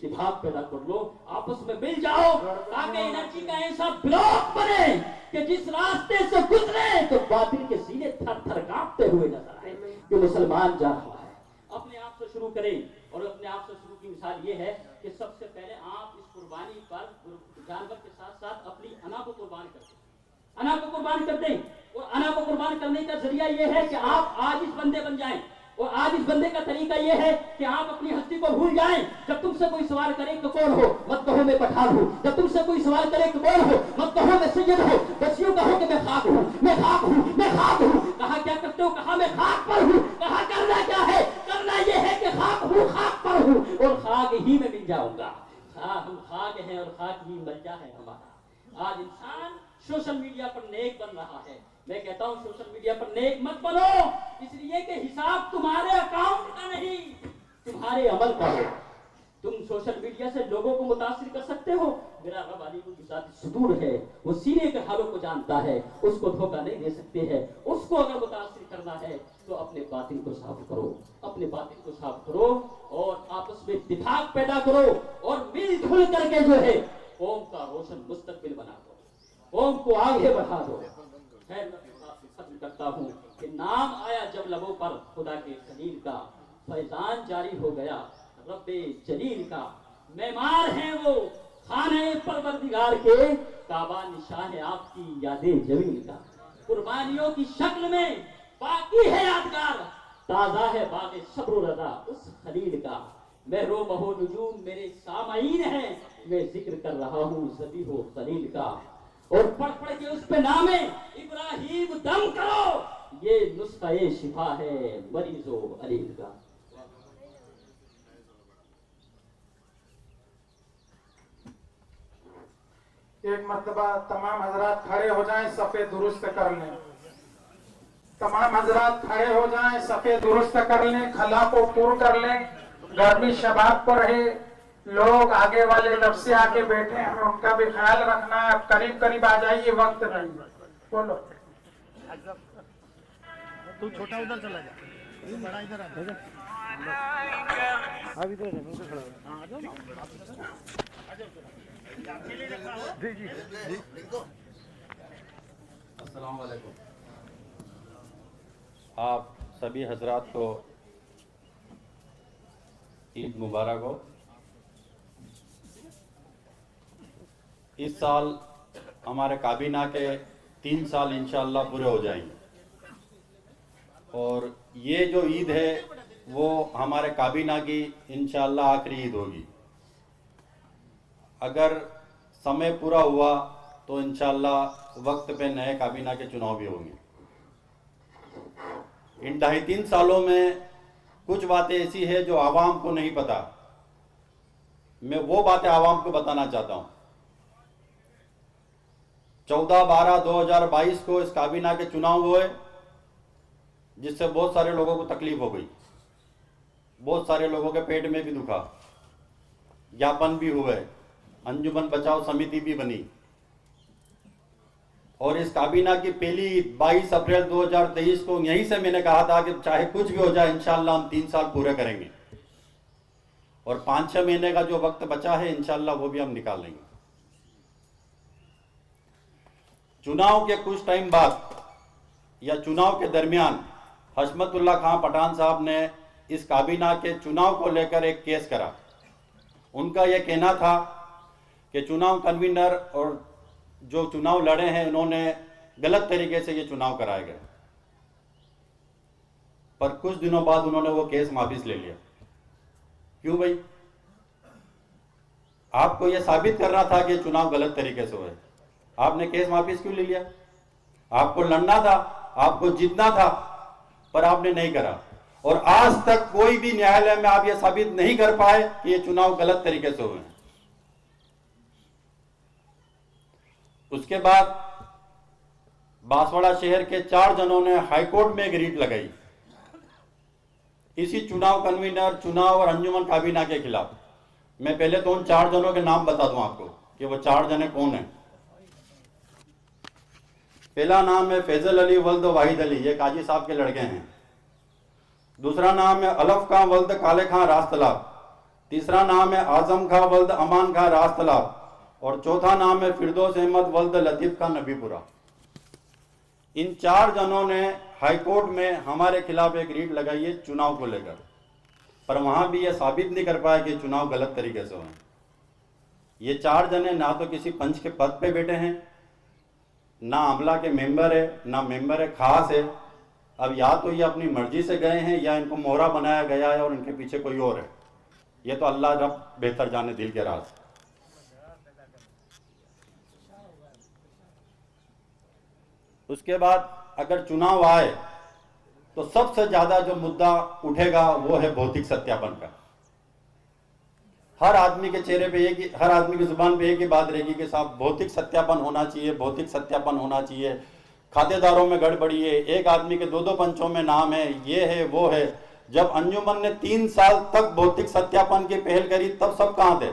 इत्तेफाक पैदा कर लो, आपस में मिल जाओ, ताकि एनर्जी का ऐसा ब्लॉक बने कि जिस रास्ते से गुजरे तो बातिल के सीने थर थर कांपते हुए नजर आए कि मुसलमान जा रहा है। अपने आप से शुरू करें, और अपने आप से शुरू की मिसाल ये है कि सबसे पहले आप इस कुर्बानी पर जानवर के साथ साथ अपनी अना को कुर्बान कर दें, अना को कुर्बान कर दें। और अना को कुर्बान करने का जरिया यह है कि आप आज इस बंदे बन जाएं, और आज इस बंदे का तरीका यह है कि आप अपनी हस्ती को भूल जाएं। जब तुमसे कोई सवाल करे कि कौन हो, मत कहो मैं पठान हूं। जब तुमसे कोई सवाल करे कि कौन हो, मत कहो मैं सैयद हूं, बस यूं कहो कि मैं खाक हूं, मैं खाक हूं, मैं खाक हूं। कहा क्या करते हो, कहा मैं खाक पर हूं। कहा करना क्या है, करना यह है कि खाक हूं, खाक पर हूं, और खाक ही में मिल जाऊंगा। हम खाक हैं और खाक ही मर्जा है हमारा। आज इंसान सोशल मीडिया पर नेक बन रहा है। मैं कहता हूं सोशल मीडिया पर नेक मत बनो, इसलिए कि हिसाब तुम्हारे अकाउंट का नहीं, तुम्हारे अमल का हो। तुम सोशल मीडिया से लोगों को मुतासिर कर सकते हो। मेरा रब अलीम की ज़ात सुदूर है, वो सीने के हालों को जानता है, उसको धोखा नहीं दे सकते हैं। उसको अगर मुतासिर करना है तो अपने बातिल को साफ करो, अपने बातिल को साफ करो, और आपस में इत्तेफाक पैदा करो, और मिलजुल करके जो है कौम का रोशन मुस्तकबिल बना दो, कौम को आगे बढ़ा दो। खैर खत्म करता हूँ कि नाम आया जब लबों पर खुदा के खलील का, फैजान जारी हो गया रब्बे जलील का। मेहमान हैं वो खाने परवरदिगार के, काबा निशान है आपकी यादे जमील का। कुर्बानियों की शक्ल में बाकी है यादगार, ताजा है बाग़े सब्र रज़ा उस खलील का। महरो महो नुजूम मेरे सामाईन है, मैं जिक्र कर रहा हूँ ज़बीहो खलील का। और पढ़ पढ़ के उस पे नामे इब्राहिम दम करो, ये नुस्ख़ा शिफा है मरीजो अलील का। एक मर्तबा तमाम हजरात खड़े हो जाएं, सफ़े दुरुस्त कर लें। तमाम हजरात खड़े हो जाएं, सफ़े दुरुस्त कर लें, खला को पूर कर लें। गर्मी शबाब पर है, लोग आगे वाले तरफ से आके बैठे हैं, उनका भी ख्याल रखना है। करीब करीब आ जाइए, वक्त नहीं। बोलो तू छोटा उधर चला जा, तू बड़ा इधर आ जा। अभी तो खड़ा है। हां आ जाओ ना, आ जाओ जी जी जी। अस्सलाम वालेकुम। आप सभी हजरात को ईद मुबारक हो। इस साल हमारे काबीना के 3 साल इंशाअल्लाह पूरे हो जाएंगे, और ये जो ईद है वो हमारे काबीना की इंशाअल्लाह आखिरी ईद होगी। अगर समय पूरा हुआ तो इंशाअल्लाह वक्त पे नए काबीना के चुनाव भी होंगे। इन 2.5-3 सालों में कुछ बातें ऐसी है जो आवाम को नहीं पता, मैं वो बातें आवाम को बताना चाहता हूँ। 14/12/2022 को इस काबीना के चुनाव हुए, जिससे बहुत सारे लोगों को तकलीफ हो गई, बहुत सारे लोगों के पेट में भी दुखा, ज्ञापन भी हुए, अंजुमन बचाओ समिति भी बनी, और इस काबीना की पहली 22 अप्रैल 2023 को यहीं से मैंने कहा था कि चाहे कुछ भी हो जाए इंशाअल्लाह हम 3 साल पूरे करेंगे, और 5-6 महीने का जो वक्त बचा है इंशाअल्लाह वो भी हम निकाल लेंगे। चुनाव के कुछ टाइम बाद या चुनाव के दरमियान हशमतुल्लाह खां पठान साहब ने इस काबीना के चुनाव को लेकर एक केस करा। उनका यह कहना था कि चुनाव कन्वीनर और जो चुनाव लड़े हैं उन्होंने गलत तरीके से ये चुनाव कराए गए, पर कुछ दिनों बाद उन्होंने वो केस वापस ले लिया। क्यों भाई? आपको ये साबित करना था कि चुनाव गलत तरीके से हुए, आपने केस वापस क्यों ले लिया? आपको लड़ना था, आपको जीतना था, पर आपने नहीं करा, और आज तक कोई भी न्यायालय में आप ये साबित नहीं कर पाए कि ये चुनाव गलत तरीके से हुए हैं। उसके बाद बांसवाड़ा शहर के 4 जनों ने हाईकोर्ट में एक रीट लगाई इसी चुनाव कन्वीनर, चुनाव और अंजुमन काबीना के खिलाफ। मैं पहले तो उन 4 जनों के नाम बता दूं आपको कि वो 4 जने कौन हैं। पहला नाम है फैजल अली वल्द वाहिद अली, ये काजी साहब के लड़के हैं। दूसरा नाम है अलफ खां वल्द काले खां रास्तलाब, तीसरा नाम है आजम खां वल्द अमान खां रास्तलाब, और चौथा नाम है फिरदौस अहमद वल्द लतीफ खां नबीपुरा। इन 4 जनों ने हाईकोर्ट में हमारे खिलाफ एक रीट लगाई है चुनाव को लेकर, पर वहां भी यह साबित नहीं कर पाया कि चुनाव गलत तरीके से हुए। ये 4 जने ना तो किसी पंच के पद पे बैठे हैं, ना अमला के मेंबर है, ना मेंबर है खास है। अब या तो ये अपनी मर्जी से गए हैं या इनको मोहरा बनाया गया है और इनके पीछे कोई और है। ये तो अल्लाह रब बेहतर जाने दिल के राज। उसके बाद अगर चुनाव आए तो सबसे ज्यादा जो मुद्दा उठेगा वो है भौतिक सत्यापन का। हर आदमी के चेहरे पे एक ही, हर आदमी की जुबान पे एक ही बात रहेगी कि साहब भौतिक सत्यापन होना चाहिए, भौतिक सत्यापन होना चाहिए। खातेदारों में गड़बड़ी है, एक आदमी के 2-2 पंचों में नाम है, ये है वो है। जब अंजुमन ने 3 साल तक भौतिक सत्यापन की पहल करी तब सब कहां थे?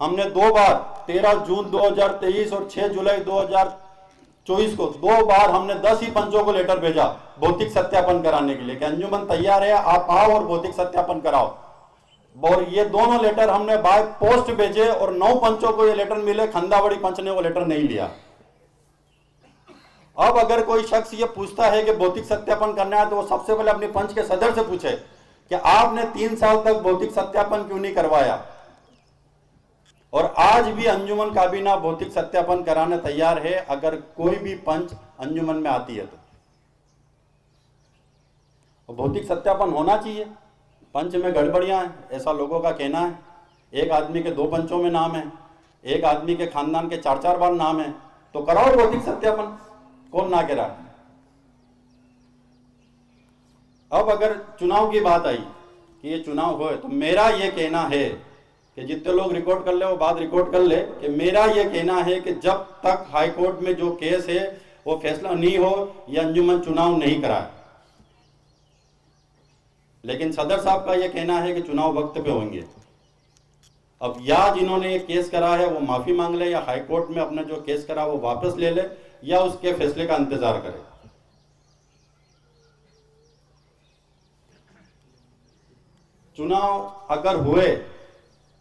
हमने 2 बार 13 जून 2023 और 6 जुलाई 2024 को 2 बार हमने 10 ही पंचों को लेटर भेजा भौतिक सत्यापन कराने के लिए कि अंजुमन तैयार है, आप आओ और भौतिक सत्यापन कराओ। और ये दोनों लेटर हमने बाय पोस्ट भेजे और 9 पंचों को ये लेटर मिले, खंदावड़ी पंच ने वो लेटर नहीं लिया। अब अगर कोई शख्स ये पूछता है कि भौतिक सत्यापन करना है तो वो सबसे पहले अपने पंच के सदर से पूछे कि आपने 3 साल तक भौतिक सत्यापन क्यों नहीं करवाया। और आज भी अंजुमन काबीना भौतिक सत्यापन कराने तैयार है अगर कोई भी पंच अंजुमन में आती है तो भौतिक सत्यापन होना चाहिए। पंच में गड़बड़ियां हैं ऐसा लोगों का कहना है। एक आदमी के 2 पंचों में नाम है, एक आदमी के खानदान के 4-4 बार नाम है, तो कराओ भौतिक सत्यापन, कौन ना करा। अब अगर चुनाव की बात आई कि ये चुनाव होए तो मेरा ये कहना है कि जितने लोग रिकॉर्ड कर ले वो बात रिकॉर्ड कर ले कि मेरा ये कहना है कि जब तक हाईकोर्ट में जो केस है वो फैसला नहीं हो ये अंजुमन चुनाव नहीं कराए। लेकिन सदर साहब का यह कहना है कि चुनाव वक्त पे होंगे। अब या जिन्होंने ये केस करा है वो माफी मांग ले या हाईकोर्ट में अपना जो केस करा वो वापस ले ले या उसके फैसले का इंतजार करे। चुनाव अगर हुए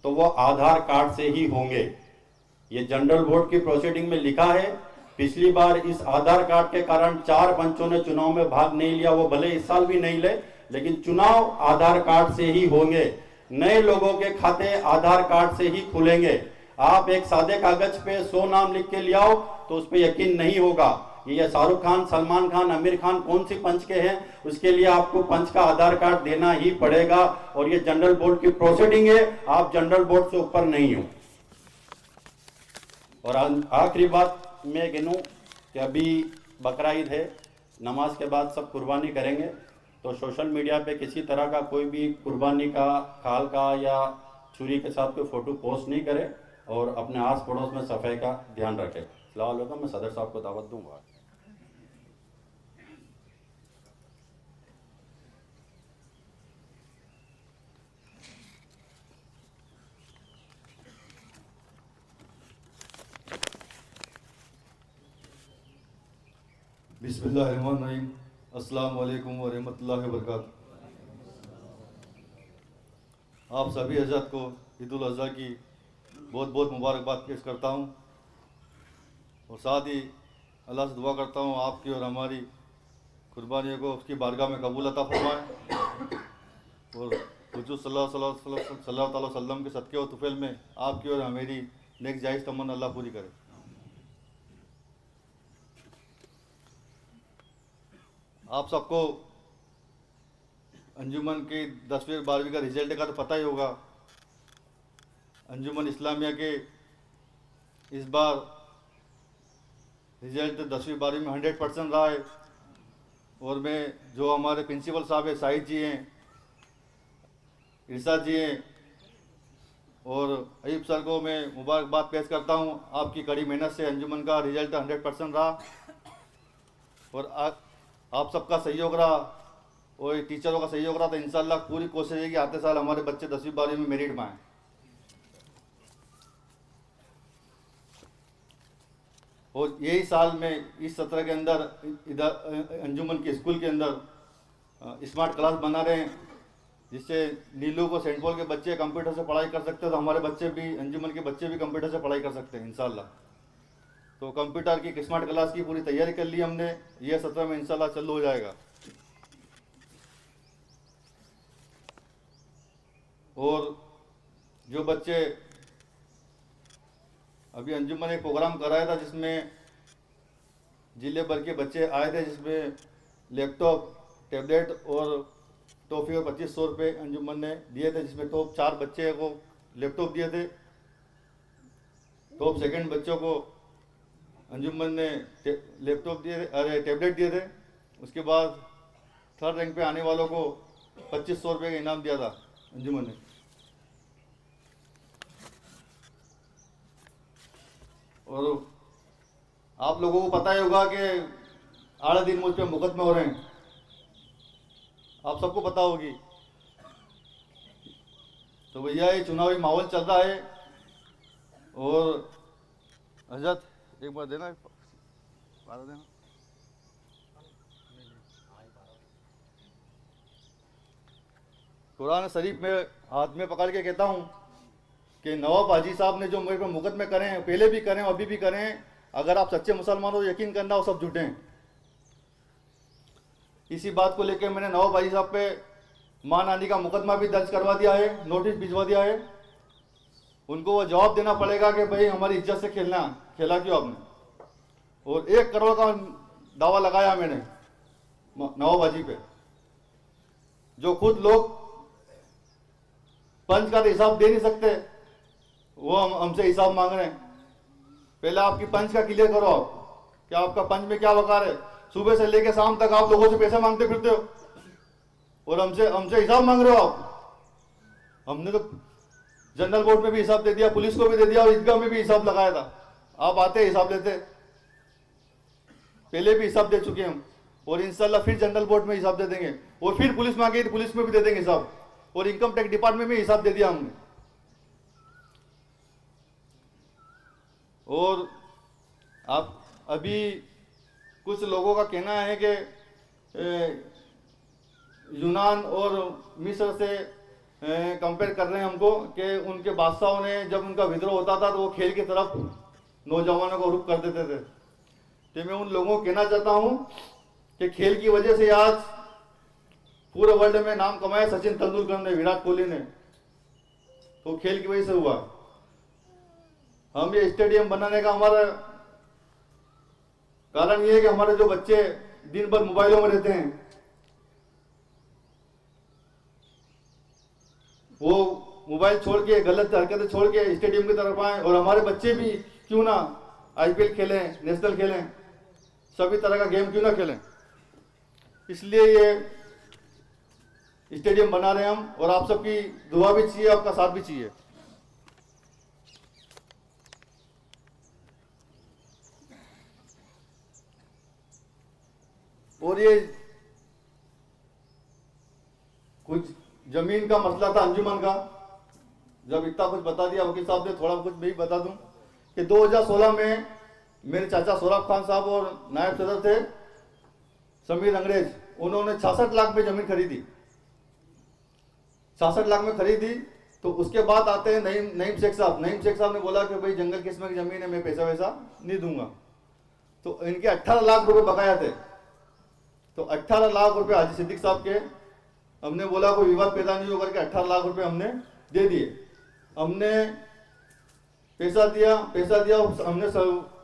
तो वो आधार कार्ड से ही होंगे। ये जनरल बोर्ड की प्रोसीडिंग में लिखा है। पिछली बार इस आधार कार्ड के कारण 4 पंचों ने चुनाव में भाग नहीं लिया, वो भले इस साल भी नहीं ले, लेकिन चुनाव आधार कार्ड से ही होंगे। नए लोगों के खाते आधार कार्ड से ही खुलेंगे। आप एक सादे कागज पे 100 नाम लिख के ले आओ तो उस पर यकीन नहीं होगा। ये शाहरुख खान, सलमान खान, आमिर खान कौन सी पंच के हैं, उसके लिए आपको पंच का आधार कार्ड देना ही पड़ेगा। और ये जनरल बोर्ड की प्रोसीडिंग है, आप जनरल बोर्ड से ऊपर नहीं हो। और आखिरी बात मैं गिनूं कि अभी बकरा ईद है, नमाज के बाद सब कुर्बानी करेंगे, तो सोशल मीडिया पे किसी तरह का कोई भी कुर्बानी का, खाल का या छुरी के साथ कोई फोटो पोस्ट नहीं करे और अपने आस पड़ोस में सफाई का ध्यान रखे। फिलहाल होगा मैं सदर साहब को दावत दूंगा। बिस्मिल्लाहिर्रहमानिर्रहीम। अस्सलाम वालेकुम व रहमतुल्लाहि व बरकातुहू। आप सभी हज़रात को ईद उल अज़हा की बहुत बहुत मुबारकबाद पेश करता हूँ और साथ ही अल्लाह से दुआ करता हूँ आपकी और हमारी कुर्बानियों को उसकी बारगाह में कबूल अता फरमाए और हुजूर सल्लल्लाहु अलैहि वसल्लम के सदक़े और तुफ़ैल में आपकी और मेरी नेक जायज़ तमन्ना अल्लाह पूरी करे। आप सबको अंजुमन की 10वीं और 12वीं का रिजल्ट का तो पता ही होगा। अंजुमन इस्लामिया के इस बार रिजल्ट 10वीं 12वीं में 100% रहा है और मैं जो हमारे प्रिंसिपल साहब है, साहिद जी हैं, इरशाद जी हैं और अयूब सर को मैं मुबारकबाद पेश करता हूं। आपकी कड़ी मेहनत से अंजुमन का रिजल्ट 100% रहा और आप सबका सहयोग रहा और टीचरों का सहयोग रहा। तो इंशाल्लाह पूरी कोशिश है कि आते साल हमारे बच्चे 10वीं 12वीं में मेरिट में आए। और यही साल में इस सत्र के अंदर इधर अंजुमन के स्कूल के अंदर स्मार्ट क्लास बना रहे हैं। जिससे नीलू को सेंट पॉल के बच्चे कंप्यूटर से पढ़ाई कर सकते हैं, तो हमारे बच्चे भी, अंजुमन के बच्चे भी कंप्यूटर से पढ़ाई कर सकते हैं इंशाल्लाह। तो कंप्यूटर की स्मार्ट क्लास की पूरी तैयारी कर ली हमने, यह 17 में इंशाल्लाह चालू हो जाएगा। और जो बच्चे अभी अंजुमन एक प्रोग्राम कराया था जिसमें जिले भर के बच्चे आए थे, जिसमें लैपटॉप, टैबलेट और टॉफ़ी और 2500 रुपये अंजुमन ने दिए थे, जिसमें टॉप 4 बच्चे को लैपटॉप दिए थे, टॉप सेकंड बच्चों को अंजुमन ने लैपटॉप दिए थे, अरे टैबलेट दिए थे। उसके बाद थर्ड रैंक पे आने वालों को 2500 रुपये का इनाम दिया था अंजुमन ने। और आप लोगों को पता ही होगा कि 8 दिन मुझ पे मुकदमे हो रहे हैं, आप सबको पता होगी। तो भैया ये चुनावी माहौल चल रहा है। और हजरत एक बार देना, देना। कुरान शरीफ में हाथ में पकड़ के कहता हूँ कि नवाब हाजी साहब ने जो मेरे पर मुकदमे करे हैं, पहले भी करें अभी भी करें, अगर आप सच्चे मुसलमान हो यकीन करना वो सब झूठे हैं। इसी बात को लेकर मैंने नवाब हाजी साहब पे मां नानी का मुकदमा भी दर्ज करवा दिया है, नोटिस भिजवा दिया है। उनको वो जवाब देना पड़ेगा कि भाई हमारी इज्जत से खेला क्यों आपने। और 1 करोड़ का दावा लगाया मैंने नवाब हाजी पे, जो खुद लोग पंच का तो हिसाब दे नहीं सकते, वो हमसे हिसाब मांग रहे हैं। पहले आपकी पंच का क्लियर करो आप, कि आपका पंच में क्या वकार है। सुबह से लेकर शाम तक आप लोगों से पैसे मांगते फिरते हो और हमसे हिसाब मांग रहे हो आप। हमने तो जनरल बोर्ड में भी हिसाब दे दिया, पुलिस को भी दे दिया और ईदगाह में भी हिसाब लगाया था। आप आते हिसाब लेते, पहले भी हिसाब दे चुके हैं हम, और इंशाल्लाह फिर जनरल बोर्ड में हिसाब दे देंगे, और फिर पुलिस मांगे तो पुलिस में भी दे देंगे हिसाब, और इनकम टैक्स डिपार्टमेंट में हिसाब दे दिया हमने। और आप अभी कुछ लोगों का कहना है कि यूनान और मिस्र से कंपेयर कर रहे हैं हमको, कि उनके बादशाहों ने जब उनका विद्रोह होता था तो वो खेल की तरफ नौजवानों को रुख कर देते थे। तो मैं उन लोगों को कहना चाहता हूं कि खेल की वजह से आज पूरे वर्ल्ड में नाम कमाया सचिन तेंदुलकर ने, विराट कोहली ने, तो खेल की वजह से हुआ। हम ये स्टेडियम बनाने का हमारा कारण ये है कि हमारे जो बच्चे दिन भर मोबाइलों में रहते हैं, वो मोबाइल छोड़ के, गलत हरकतें छोड़ के स्टेडियम की तरफ आए, और हमारे बच्चे भी क्यों ना आईपीएल खेलें, नेशनल खेलें, सभी तरह का गेम क्यों ना खेलें। इसलिए ये स्टेडियम बना रहे हैं हम, और आप सबकी दुआ भी चाहिए, आपका साथ भी चाहिए। और ये कुछ जमीन का मसला था अंजुमन का, जब इतना कुछ बता दिया वकील साहब ने, थोड़ा कुछ मैं भी बता दूं कि 2016 में मेरे चाचा सोराब खान साहब और नायब सदर थे समीर अंग्रेज, उन्होंने 66 लाख में जमीन खरीदी, 66 लाख में खरीदी। तो उसके बाद आते हैं नईम शेख साहब। नईम शेख साहब ने बोला कि भाई जंगल किस्म की जमीन है, मैं पैसा वैसा नहीं दूंगा। तो इनके 18 लाख रुपए बकाया थे, तो 18 लाख रुपए हाजी सिद्दीक साहब के, हमने बोला कोई विवाद पैदा नहीं हो करके 18 लाख रुपए हमने दे दिए। हमने पैसा दिया हमने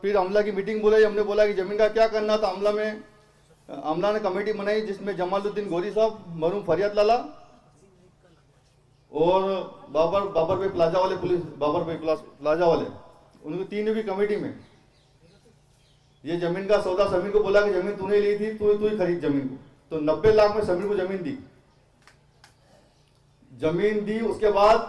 फिर अमला की मीटिंग बुलाई, हमने बोला कि जमीन का क्या करना था। अमला ने कमेटी बनाई जिसमें जमालुद्दीन गोरी साहब, मरूम फरियाद लाला और बाबर भाई प्लाजा वाले, पुलिस बाबर भाई प्लाजा वाले, उनकी तीनों भी कमेटी में ये जमीन का सौदा समीर को बोला कि जमीन तूने ली थी, तू ही खरीद जमीन को। तो 90 लाख में समीर को जमीन दी। उसके बाद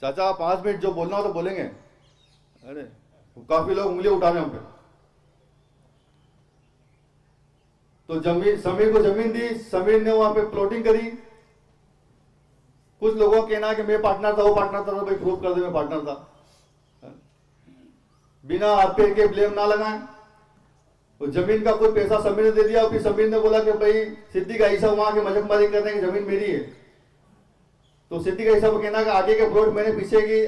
चाचा 5 मिनट जो बोलना हो तो बोलेंगे। अरे काफी लोग उंगली उठा रहे हैं हम पे। तो समीर को जमीन दी, समीर ने वहां पे प्लॉटिंग करी। कुछ लोगों का कहना है कि मैं पार्टनर था, वो पार्टनर था, तो भाई प्रूव कर दे मैं पार्टनर था। बिना हाथ पैर के ब्लेम ना लगाएं। और जमीन का कुछ पैसा समीर ने दे दिया और फिर समीर ने बोला कि भाई सिद्दीक ईसा वहां के मजकमारी कर रहे हैं कि जमीन मेरी है। तो सिद्दीक ईसा को कहना कि आगे के प्लॉट मैंने पीछे की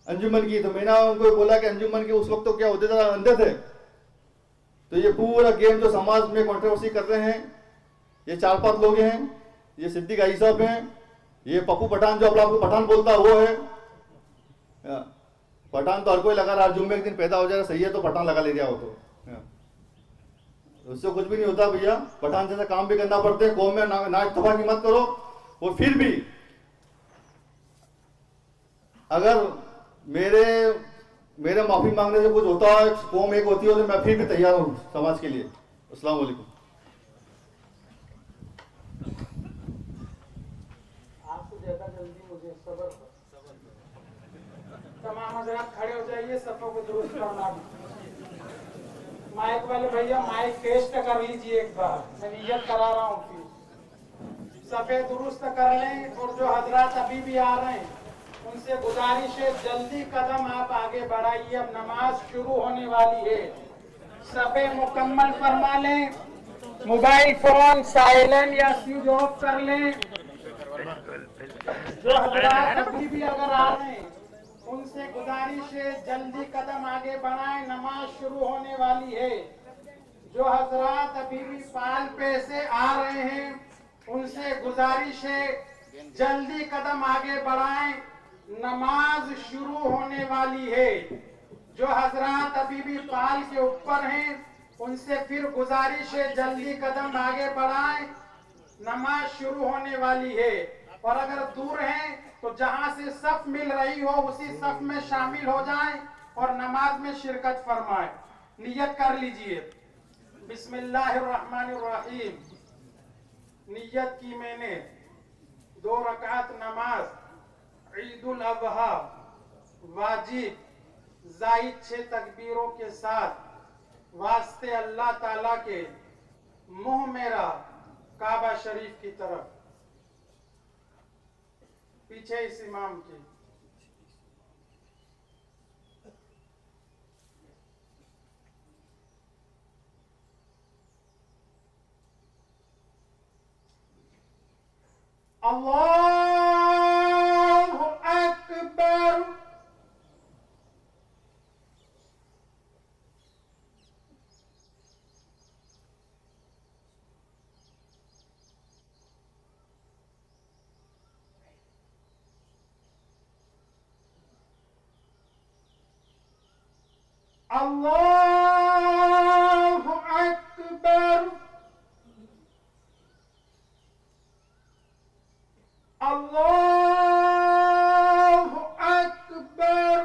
अंजुमन की। तो मैंने उनको बोला कि अंजुमन के उस वक्त तो क्या होते थे, अंधे थे। तो ये पूरा गेम जो समाज में कंट्रोवर्सी कर रहे हैं, ये 4-5 लोग हैं। ये सिद्दीक ईसा साहब हैं, ये पप्पू पठान जो अपना आपको पठान बोलता है वो है। पठान तो हर कोई लगा रहा है, जुम्मे एक दिन पैदा हो जाएगा सही है तो पठान लगा ले जाओ। तो उससे कुछ भी नहीं होता भैया, पठान जैसा काम भी करना पड़ते हैं। कौम में ना इत्तेफाकी मत करो। और फिर भी अगर मेरे माफी मांगने से कुछ होता है, कौम एक होती है, तो मैं फिर भी तैयार हूँ समाज के लिए। अस्सलाम वालेकुम। तमाम हजरात खड़े हो जाइए, सफों को दुरुस्त करना। माइक वाले भैया माइक टेस्ट कर लीजिए एक बार, मैं नियत करा रहा हूँ। फिर सफे दुरुस्त कर लें। और जो हजरात अभी भी आ रहे हैं उनसे गुजारिश है जल्दी कदम आप आगे बढ़ाइए, अब नमाज शुरू होने वाली है। सफे मुकम्मल फरमा लें, मोबाइल फोन साइलेंट या स्विच ऑफ कर लें। जो हजरात अभी भी अगर आ रहे हैं उनसे गुजारिश है जल्दी कदम आगे बढ़ाएं, नमाज शुरू होने वाली है। जो हजरात अभी भी पाल पे से आ रहे हैं उनसे गुजारिश है जल्दी कदम आगे बढ़ाएं, नमाज शुरू होने वाली है। जो हजरात अभी भी पाल के ऊपर हैं उनसे फिर गुजारिश है जल्दी कदम आगे बढ़ाएं, नमाज शुरू होने वाली है। और अगर दूर हैं तो जहां से सफ मिल रही हो उसी सफ में शामिल हो जाएं और नमाज में शिरकत फरमाएं। नियत कर लीजिए, बिस्मिल्लाहिर्रहमानिर्रहीम। नियत की मैंने 2 रकात नमाज ईदुल अज़हा वाजिब जायद 6 तकबीरों के साथ वास्ते अल्लाह ताला के मुंह मेरा काबा शरीफ की तरफ, पीछे इस इमाम के। अल्लाहु अकबर। अल्लाहु अकबर। अल्लाहु अकबर।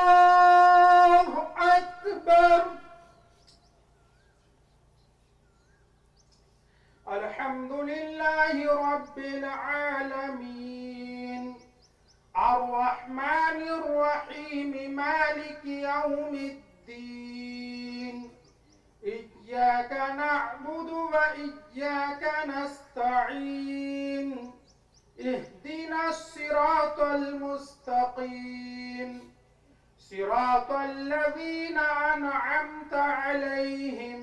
अल्लाहु अकबर। अल्हम्दुलिल्लाहि रब्बिल आलमीन अर्रहमानिर रहीम मालिकि यौमिद्दीन इय्याका नअबुदु व इय्याका नस्तईन इहदिनस सिरातल मुस्तकीम सिरातल लज़ीना अनअमता अलैहिम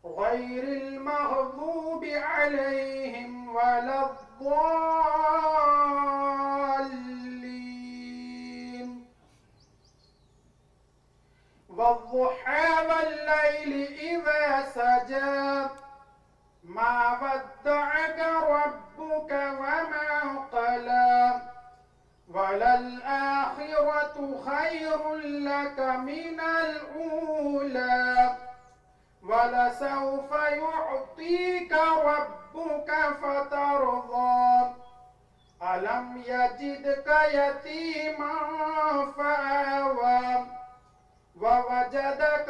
गैरिल मग़ज़ूबि अलैहिम वलद्दाल्लीन वद्दुहा वल्लैलि इज़ा सजा मा वद्दअक रब्बुक वमा क़ला वलल आखिरतु खैरुल लक मिनल ऊला वलसौफ युअतीक रब्बुक फतरदा अलम यजिदक यतीमन फआवा ववजदक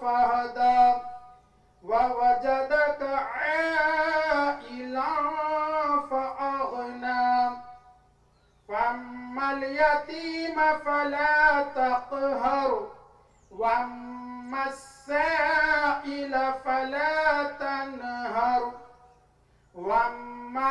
फहदा ववजदक आइला फअगना फअम्मल यतीम फला तक़हर वअम्मा अस्साइल फला तनहर वअम्मा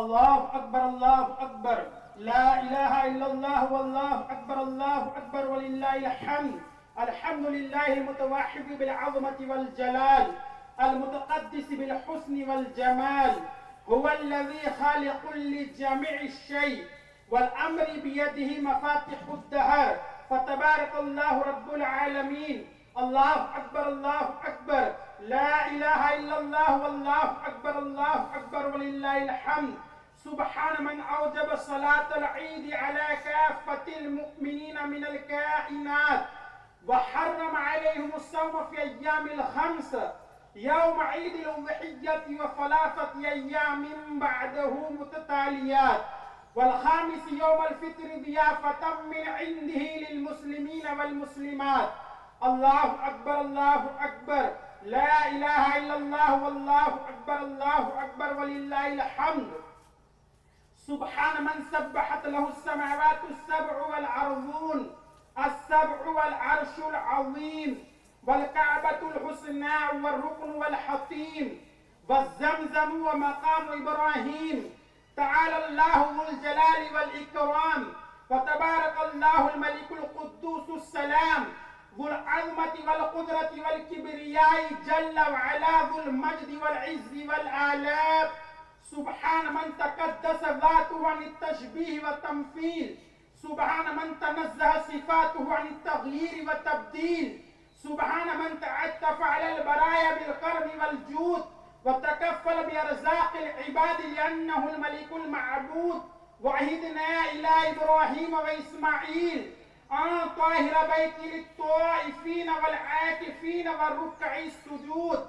अल्लाह अकबर ला इलाहा इल्लल्लाह वल्लाहु अकबर वलिल्लाहिल हम्द अल्हम्दुलिल्लाहिल मुतवahhid बिल अज़मति वल जलाल अल मुतक़द्दिस बिल हुस्न वल जमाल हुवल्लज़ी खालिक़ुल जमी'i शै वल अम्र बियदिही मफातिहुद दहर फतबारकल्लाहु रब्बुल आलमीन अल्लाह अकबर ला इलाहा इल्लल्लाह वल्लाहु अकबर वलिल्लाहिल हम्द सुब्हान मन औजब सलातल ईद अला काफ़तिल मुमिनीन मिनल काइनात व हर्रम अलैहिमुस सौम फी अय्यामिल खम्स यौम ईदिल उज़हिय्यति व सलासति अय्यामिन बअदहु मुततालियात वल खामिस यौमल फित्र ज़ियाफ़तन मिन इंदिही लिल मुस्लिमीन वल मुस्लिमात अल्लाहु अकबर ला इलाहा इल्लल्लाह वल्लाहु अकबर वलिल्लाहिल हम्द सुब्हान मन सब्बहत लहु अस्समावातु अस्सबउ वल अर्ज़ून अस्सबउ वल अर्शुल अज़ीम वल कअबतुल हुस्ना वल रुक्न वल हतीम वज़मज़म व मक़ाम इब्राहीम तआला अल्लाहु ज़ुल जलाली वल इकराम व तबारकल्लाहुल मलिकुल कुद्दूसुस सलाम ज़ुल अज़मति वल क़ुदरति वल किब्रियाई जल्ल व अला ज़ुल मज्दि वल इज़्ज़ि वल आलाब सुब्हान मन तक़द्दस ज़ातुहु अनित तशबीह व तमसील सुब्हान मन तनज़्ज़ह सिफ़ातुहु अनित तग़यीर व तब्दील सुब्हान मन तअत्तफ़ अलल बराया बिल करम वल जूद व तकफ़्फ़ल बि अर्ज़ाक़िल इबाद लिअन्नहुल मलिकुल मअबूद वअहिदना इला इब्राहीम व इस्माईल अन ताहिर बैति लित्ताइफ़ीन वल आकिफ़ीन व रुक्कइस सुजूद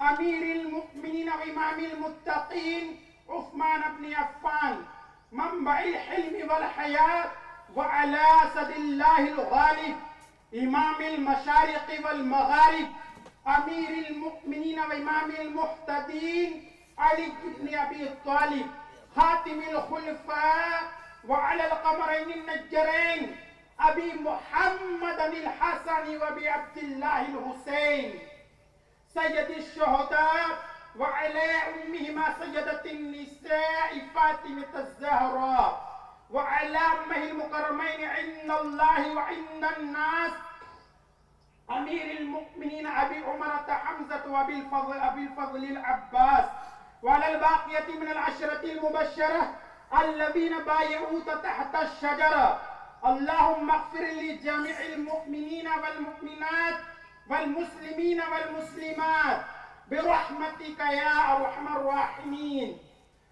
अमीरुल मुमिनीन व इमामुल मुत्तकीन उस्मान इब्न अफ़्फ़ान मंबउल हिल्म वल हयात व अला सदिल्लाहिल गालिब इमामुल मशारिक़ वल मगारिब अमीरुल मुमिनीन व इमामुल मुहतदीन अली इब्न अबी तालिब खातिमुल खुलफा व अलल क़मरैन नज्जरैन अबी मुहम्मद अल हसन व अबी अब्दुल्लाह अल हुसैन सय्यद शुहदा व अला उम्मिहिमा सय्यदत निसाइ फातिमा ज़हरा व अला उम्मिहिल मुकर्रमैन इन्नल्लाह व इन्नन्नास अमीरुल मुमिनीन अबी उमरत हम्ज़ा व अबी फज़ल अल अब्बास व अलल बाक़ियति मिनल अशरतिल मुबश्शरह अल्लज़ीना बायऊ तहत अश-शजरा अल्लाहुम्मा अग़फ़िर लिजमीइल मुमिनीन वल मुमिनात वल मुस्लिमीन वल मुस्लिमात बिरहमतिका या अरहमर राहिमीन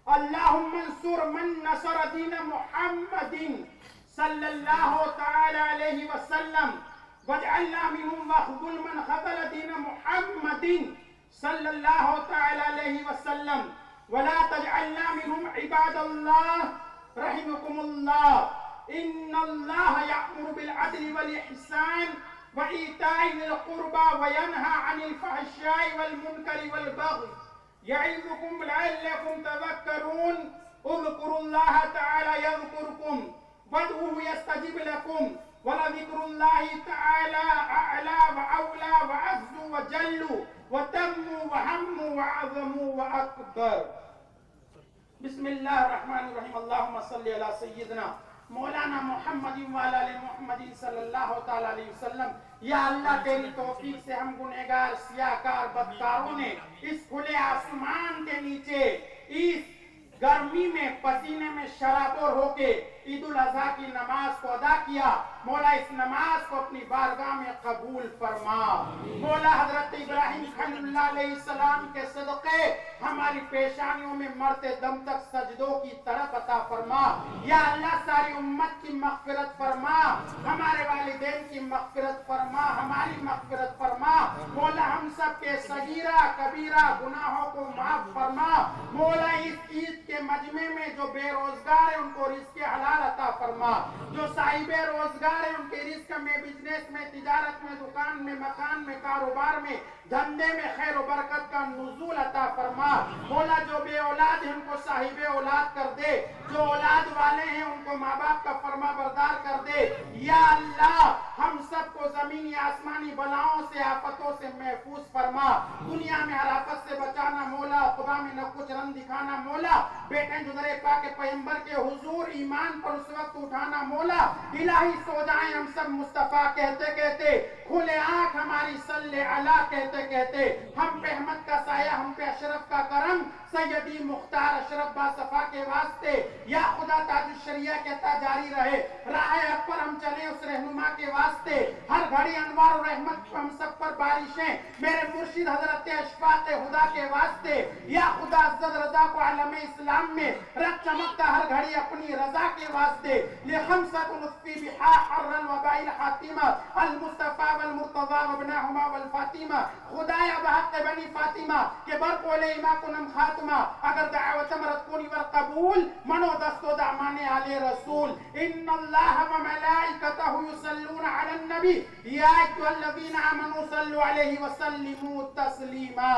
अल्लाहुम्मा अंसुर मन नसर दीन मुहम्मदिन सल्लल्लाहु तआला अलैहि वसल्लम वजअलना मिनहुम वख़्ज़ुल मन ख़ज़ल दीन मुहम्मदिन सल्लल्लाहु तआला अलैहि वसल्लम वला तजअलना मिनहुम इबादल्लाह रहिमकुमुल्लाह इन्नल्लाह यअमुरु बिल अदलि वल इहसान व ईताइ ज़िल क़ुरबा व यनहा अनिल फ़हशाइ वल मुनकरि वल बग़य यइज़ुकुम लअल्लकुम तज़क्करून उज़्कुरुल्लाह तआला यज़्कुरुकुम वदऊहु यस्तजिब लकुम वलज़िक्रुल्लाहि तआला अअला व औला व अज़्ज़ु व जल्लु व तम्मु व हम्मु व अज़मु व अकबर। बिस्मिल्लाहिर रहमानिर रहीम। अल्लाहुम्मा सल्लि अला सय्यिदिना मौलाना मुहम्मद व अला आलि मुहम्मद सल्लल्लाहु तआला अलैहि वसल्लम। या अल्लाह तेरी तौफीक से हम गुनहगार सियाकार बदकारों ने इस खुले आसमान के नीचे इस गर्मी में पसीने में शराबोर होके ईद उल अज़हा की नमाज को अदा किया। मौला इस नमाज को अपनी बारगाह में कबूल फरमा। मौला हजरत इब्राहिम खलीलुल्लाह अलैहिस्सलाम के सदक़े हमारी पेशानियों में मरते दम तक सजदों की तरफ अता फरमा। या अल्लाह सारी उम्मत की मग़फ़िरत फरमा, हमारे वालिदैन की मग़फ़िरत फरमा, हमारी मग़फ़िरत फरमा। मौला हम सब के सगीरा कबीरा गुनाहों को माफ फरमा। मौला इस ईद के मजमे में जो बेरोजगार है उनको रिज़्क़ हलाल अता फरमा। जो साहिबे रोजगार है उनके रिज़्क़ में, बिजनेस में, तिजारत में, दुकान में, मकान में, कारोबार में, धंधे में खैर व बरकत का नुज़ूल अता फरमा। मौला जो बे औलाद है उनको साहिबे औलाद कर दे, जो औलाद वाले हैं उनको माँ बाप का फरमा बरदार कर दे। या अल्लाह हम सबको ज़मीनी आसमानी बलाओं से आफतों से महफूज फरमा। दुनिया में हर आफत से बचाना मौला, खुदा में न कुछ रंग दिखाना मौला, बेटे जुदरे पाक के पैगंबर के हुजूर ईमान पर उस वक्त उठाना मौला। इलाही सो जाएं हम सब मुस्तफा कहते कहते, खुले आंख हमारी सल्ले अला कहते कहते, हम पे अहमद का साया, हम पे अशरफ का करम, सैयदी मुख्तार अशरफ बासफा के वास्ते। या खुदा ताजुश शरिया कहता जारी रहे, राह हक पर हम चले उस रहनुमा के वास्ते। हर घड़ी अनवार और रहमत हम सब पर बारिशें मेरे मुर्शिद हजरत अशफाक़ खुदा के वास्ते। या खुदा अज़्ज़त रज़ा को आलम इस्लाम में रख चमकता हर घड़ी अपनी रजा के वास्ते। ले खमसतुन उसफी बिहा हर्रल वबाइल हातिमा अल मुस्तफा वल मुर्तज़ा व इब्नहुमा वल फातिमा। खुदाया बहक़ बनी फातिमा के बर कोले इमा कुनम खातिमा, अगर दावत मरद कोनी वर कबूल मनो दस्तो दामाने आले रसूल। इन्नल्लाह व मलाइकतहु युसल्लूना अलन नबी या अय्युहल्लज़ीना आमनू सल्लु अलैहि व सल्लिमू तस्लीमा।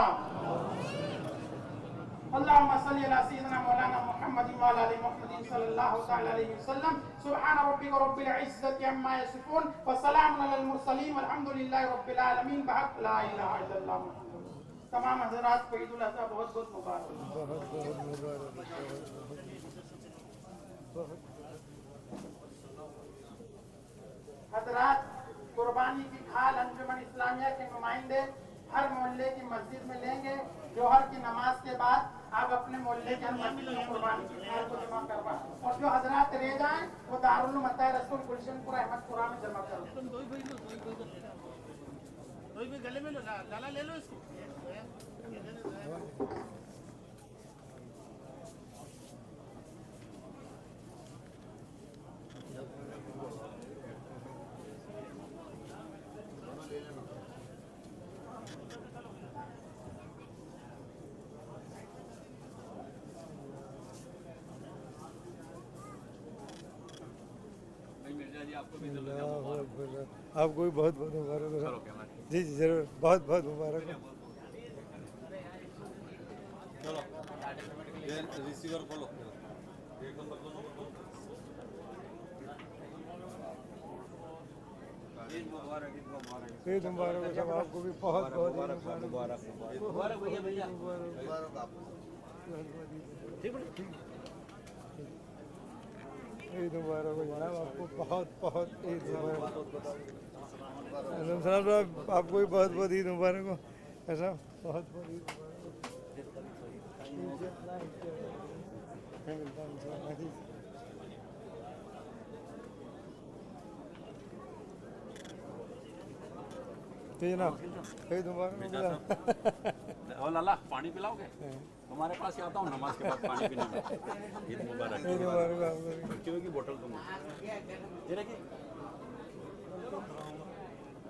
अल्लाहुम्मा सल्लि अला सय्यिदिना मौलाना मुहम्मद व अला आलि मुहम्मद सल्लल्लाहु तआला अलैहि वसल्लम। सुब्हान रब्बिका रब्बिल इज्जति अम्मा यसिफून व सलामुन अलल मुरसलीन वल्हम्दुलिल्लाहि रब्बिल आलमीन। बहक़ ला इलाहा इल्लल्लाह मुहम्मद। तमाम हज़रात को ईद उल अज़हा बहुत बहुत मुबारक। हज़रात कुर्बानी की खाल अंजुमन इस्लामिया के नुमाइंदे हर मोहल्ले की मस्जिद में लेंगे। जोहर की नमाज के बाद आप अपने मोहल्ले के मस्जिद में कुर्बानी की खाल को जमा करवा, और जो हजरात रह जाएं वो दारुल मताए रसूल गुलशनपुर अहमदपुरा में जमा करो। गले में गाला ले लो इसको। आपको भी बहुत बहुत मुबारक हो। जी जी जरूर, बहुत बहुत मुबारक हो। चलो ये रिसीवर खोलो, एक नंबर दो नंबर दो। ईद मुबारक, ईद मुबारक। ईद मुबारक हो सब, आपको भी बहुत बहुत मुबारक मुबारक मुबारक भैया भैया मुबारक आपको। ईद मुबारक हो जनाब, आपको बहुत बहुत ईद मुबारक। सलाम साहब, आपको भी बहुत बहुत ईद मुबारक हो ऐसा, बहुत बहुत ईद मुबारक हो। जी ना, ईद मुबारक हो। और लाला पानी पिलाओगे? तुम्हारे पास ही आता हूँ नमाज के बाद पानी पीने में। ईद मुबारक। ईद मुबारक आपको। बच्चों की बोतल तुम ये रखी?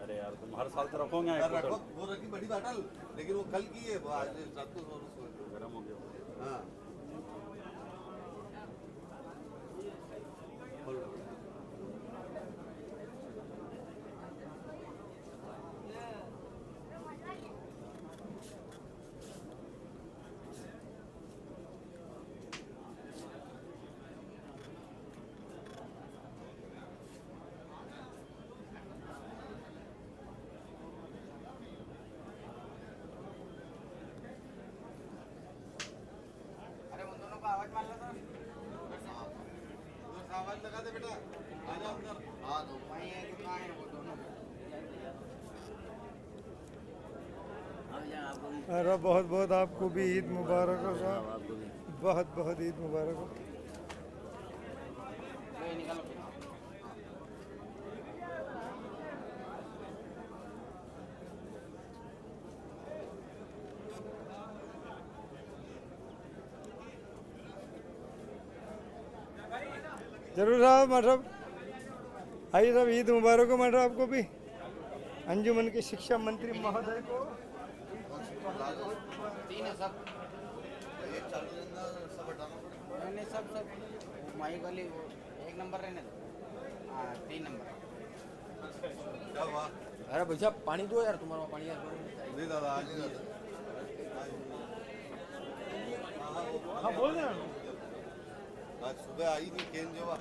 अरे यार तुम हर साल तो रखोगे एक बोतल। वो रखी बड़ी बॉटल, लेकिन वो कल की है, वो आज रात को गर्म हो गया। हाँ आवाज लगा दे बेटा, आ जाओ अंदर। हाँ तो अरे बहुत बहुत आपको भी ईद मुबारक हो साहब, बहुत बहुत ईद मुबारक हो। जरूर साहब, मतलब आइए साहब, ईद मुबारक हो मतलब आपको भी। अंजुमन के शिक्षा मंत्री महोदय को तीन है सब, एक चालू रहना, सब हटाना पड़ेगा। नहीं सब सब माइक वाली वो एक नंबर रहने दो। हाँ 3 नंबर। क्या हुआ? अरे भैया पानी दो यार, तुम्हारा पानी यार। नहीं दादा, आज नहीं दादा। हाँ बोल रहे हैं। आज सुबह आई थी केन जोवा।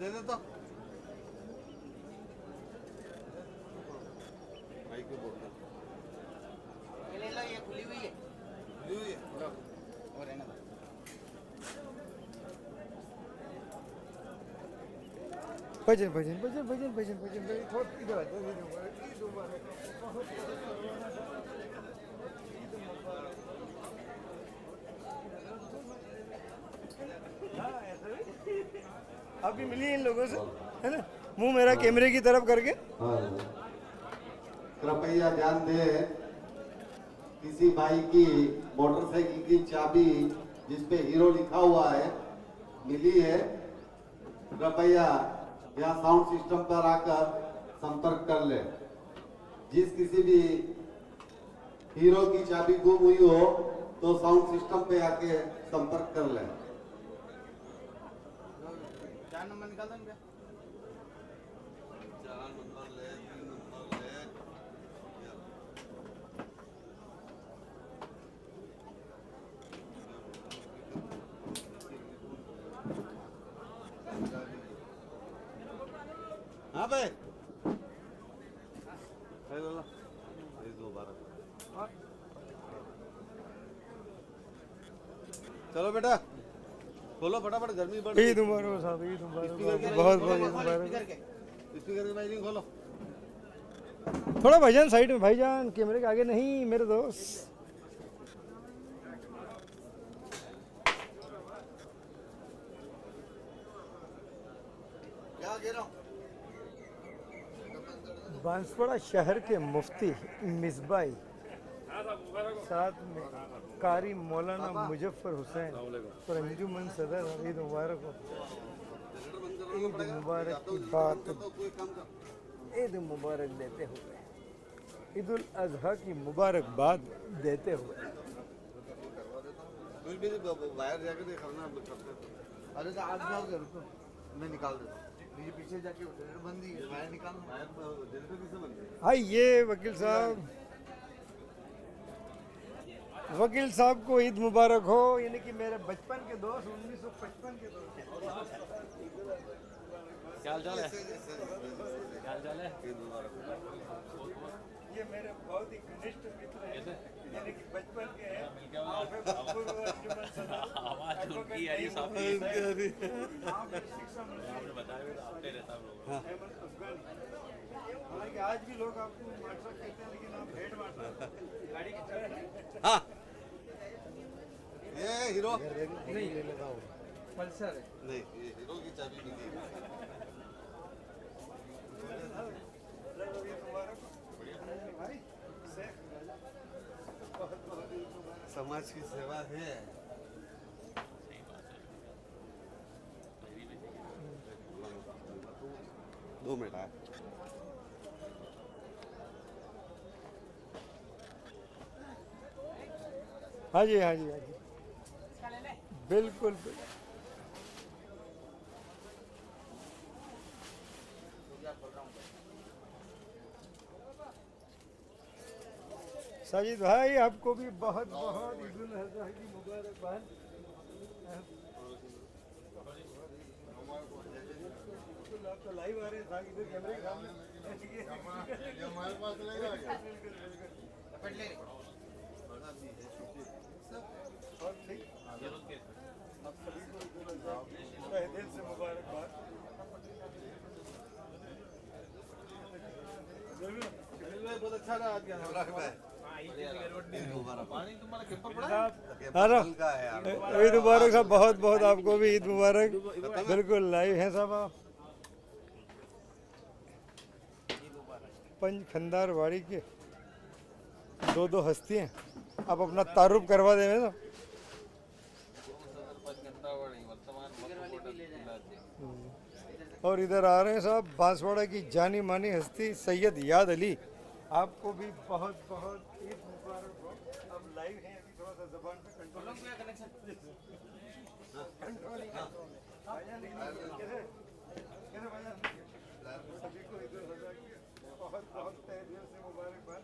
दे दे तो भाई को बोतल ये ले लो, ये खुली हुई है। खुली हुई है। और रहने दो। भजन भजन भजन भजन भजन भजन भजन थोड़ा इधर आ जाओ, ईद मुबारक, ईद मुबारक। अभी मिली इन लोगों से, है ना, मुंह मेरा कैमरे की तरफ करके। कृपया ध्यान दे, किसी भाई की मोटरसाइकिल की चाबी जिसपे हीरो लिखा हुआ है मिली है, कृपया यहाँ साउंड सिस्टम पर आकर संपर्क कर ले। जिस किसी भी हीरो की चाबी गुम हुई हो तो साउंड सिस्टम पे आके संपर्क कर ले। 4 नंबर निकाल दो इनका। 4 नंबर ले, 3 नंबर ले। हाँ भाई, ईद मुबारक। चलो बेटा। खोलो फटाफट, गर्मी बढ़ ईद मुबारक साहब, ईद मुबारक, बहुत बहुत ईद मुबारक। स्पीकर की वायरिंग खोलो। थोड़ा भाईजान साइड में, भाईजान कैमरे के आगे नहीं मेरे दोस्त। क्या गिरा? बांसवाड़ा शहर के मुफ्ती मिसबाई, साथ में कारी मौलाना मुजफ्फर हुसैन और अंजुमन सदर, ईद मुबारक हो। ईद मुबारक की बात, ईद मुबारक देते हुए, ईद उल अजहा की मुबारकबाद देते हुए, कुछ भी बाहर जाकर करना करते। अरे तो आज जाओगे, रुको मैं निकाल देता हूँ। ये पीछे जाके बंदी बाहर निकालना, बाहर जनरेटर किसे बंद है? हाँ ये वकील साहब को ईद मुबारक हो, यानी कि मेरे बचपन के दोस्त, 1955 के दोस्त। क्या हाल चाल है? क्या हाल चाल है? ये मेरे बहुत ही घनिष्ठ मित्र हैं, यानी कि बचपन के हैं। आवाज उनकी है, ये सब आपने बताया आपने रहता हूँ। हालांकि आज भी लोग आपको मार्शल कहते हैं, लेकिन आप हेड मार्शल गाड़ी की तरह। हाँ ये हीरो नहीं ले लेता हूँ, पल्सर है। नहीं, ये हीरो की चाबी मिली है। समाज की सेवा है। 2 मिनट आए। हाँ जी, हाँ जी, हाँ जी, बिल्कुल बिल्कुल। साजिद भाई आपको भी बहुत बहुत ईद उल अज़हा की मुबारकबाद। आप तो लाइव आ रहे हैं इधर कैमरे के सामने। हमारे पास रहेगा क्या? और ठीक, आप सभी को ईद उल अज़हा की तहे दिल से मुबारकबाद। बहुत अच्छा रहा आज का पानी। तुम्हारा कैंपर पड़ा है? ईद मुबारक साहब, बहुत बहुत आपको भी ईद मुबारक। बिल्कुल लाइव हैं साहब आप। पंच खंदारवाड़ी के 2 हस्ती हैं, आप अपना तारुफ करवा देंगे ना। और इधर आ रहे हैं साहब बांसवाड़ा की जानी मानी हस्ती सैयद याद अली, आपको भी बहुत बहुत ईद मुबारक हो। अब लाइव हैं, अभी थोड़ा सा जबान पे कंट्रोल सभी को ईद उल अज़हा की बहुत बहुत तहे दिल से मुबारकबाद।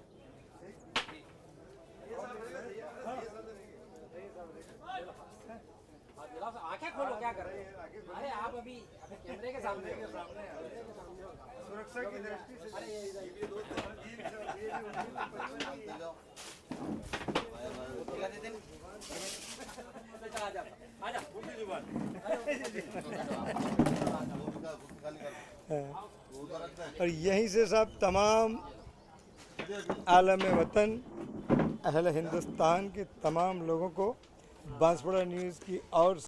आंखें खोलो, क्या कर रहे हैं? अरे आप अभी कैमरे के सामने सुरक्षा की दृष्टि से चला जाता। और यहीं से सब तमाम आलम वतन, अहल हिंदुस्तान के तमाम लोगों को बांसवाड़ा न्यूज़ की और